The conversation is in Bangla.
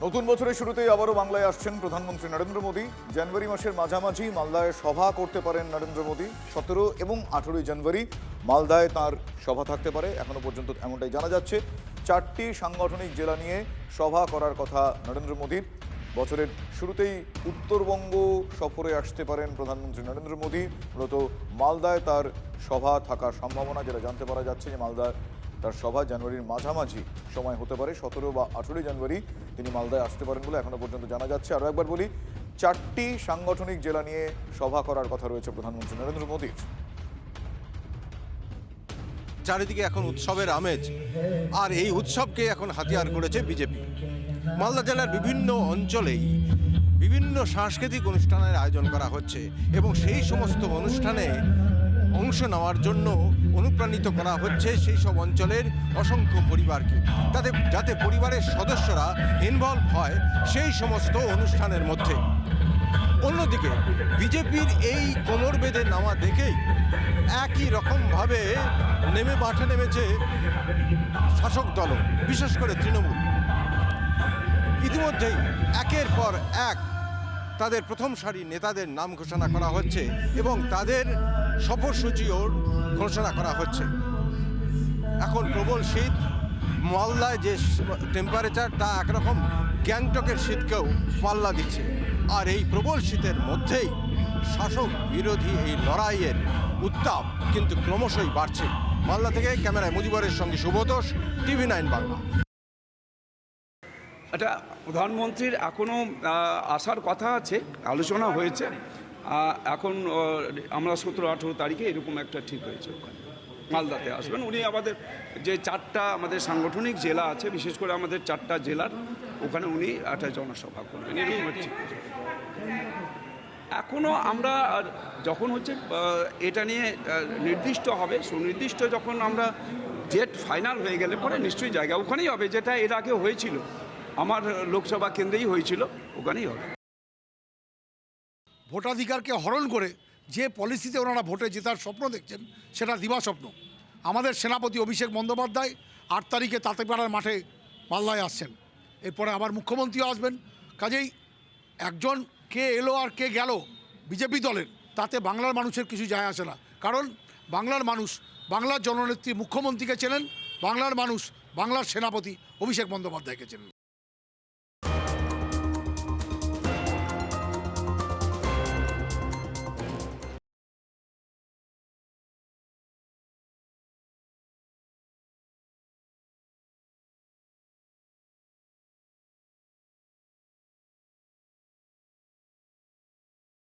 নতুন বছরের শুরুতেই আবারও বাংলায় আসছেন প্রধানমন্ত্রী নরেন্দ্র মোদী। জানুয়ারি মাসের মাঝামাঝি মালদায় সভা করতে পারেন নরেন্দ্র মোদী। 17 এবং 18 জানুয়ারি মালদায় তার সভা থাকতে পারে, এখনো পর্যন্ত এমনটাই জানা যাচ্ছে। 4টি সাংগঠনিক জেলা নিয়ে সভা করার কথা নরেন্দ্র মোদীর। বছরের শুরুতেই উত্তরবঙ্গ সফরে আসতে পারেন প্রধানমন্ত্রী নরেন্দ্র মোদী। মূলত মালদায় তার সভা থাকার সম্ভাবনা, যেটা জানতে পারা যাচ্ছে যে মালদায় তার সভা জানুয়ারির মাঝামাঝি সময় হতে পারে। 17 বা 18 জানুয়ারি তিনি মালদায় আসতে পারেন বলে এখনো পর্যন্ত জানা যাচ্ছে। আরও একবার বলি, 4টি সাংগঠনিক জেলা নিয়ে সভা করার কথা রয়েছে প্রধানমন্ত্রী নরেন্দ্র মোদীর। চারিদিকে এখন উৎসবের আমেজ, আর এই উৎসবকে এখন হাতিয়ার করেছে বিজেপি। মালদা জেলার বিভিন্ন অঞ্চলেই বিভিন্ন সাংস্কৃতিক অনুষ্ঠানের আয়োজন করা হচ্ছে এবং সেই সমস্ত অনুষ্ঠানে অংশ নেওয়ার জন্য অনুপ্রাণিত করা হচ্ছে সেই সব অঞ্চলের অসংখ্য পরিবারকে, যাতে পরিবারের সদস্যরা ইনভলভ হয় সেই সমস্ত অনুষ্ঠানের মধ্যে। অন্যদিকে বিজেপির এই কোমর বেঁধে নামা দেখেই একই রকমভাবে মাঠে নেমেছে শাসক দল, বিশেষ করে তৃণমূল। ইতিমধ্যেই একের পর এক তাদের প্রথম সারির নেতাদের নাম ঘোষণা করা হচ্ছে এবং তাদের সফরসূচিও ঘোষণা করা হচ্ছে। এখন প্রবল শীত, মালদায় যে টেম্পারেচার তা একরকম গ্যাংটকের শীতকেও পাল্লা দিচ্ছে। আর এই প্রবল শীতের মধ্যেই শাসক বিরোধী এই লড়াইয়ের উত্তাপ কিন্তু ক্রমশই বাড়ছে। মালদা থেকে ক্যামেরায় মুজিবরের সঙ্গে সুব্রতোষ, TV9 বাংলা। এটা প্রধানমন্ত্রীর এখনও আসার কথা আছে, আলোচনা হয়েছে। এখন আমরা 17-18 তারিখে এরকম একটা ঠিক হয়েছে, ওখানে মালদাতে আসবেন উনি। আমাদের যে 4টা আমাদের সাংগঠনিক জেলা আছে, বিশেষ করে আমাদের 4টা জেলার ওখানে উনি একটা জনসভা করবেন, এরকম ঠিক হয়েছে। এখনও আমরা যখন হচ্ছে এটা নিয়ে নির্দিষ্ট হবে, সুনির্দিষ্ট যখন আমরা ডেট ফাইনাল হয়ে গেলে পরে নিশ্চয়ই জায়গা ওখানেই হবে, যেটা এর আগে হয়েছিল, আমার লোকসভা কেন্দ্রেই হয়েছিল, ওখানেই হবে। ভোটাধিকারকে হরণ করে যে পলিসিতে ওনারা ভোটে জেতার স্বপ্ন দেখছেন, সেটা দিবাস্বপ্ন। আমাদের সেনাপতি অভিষেক বন্দ্যোপাধ্যায় 8 তারিখে তাঁতেপাড়ার মাঠে মালদায় আসছেন, এরপরে আবার মুখ্যমন্ত্রীও আসবেন। কাজেই একজন কে এলো আর কে গেল বিজেপি দলের, তাতে বাংলার মানুষের কিছু যায় আসে না। কারণ বাংলার মানুষ বাংলার জননেত্রী মুখ্যমন্ত্রীকে চেনেন, বাংলার মানুষ বাংলার সেনাপতি অভিষেক বন্দ্যোপাধ্যায়কে চেনেন।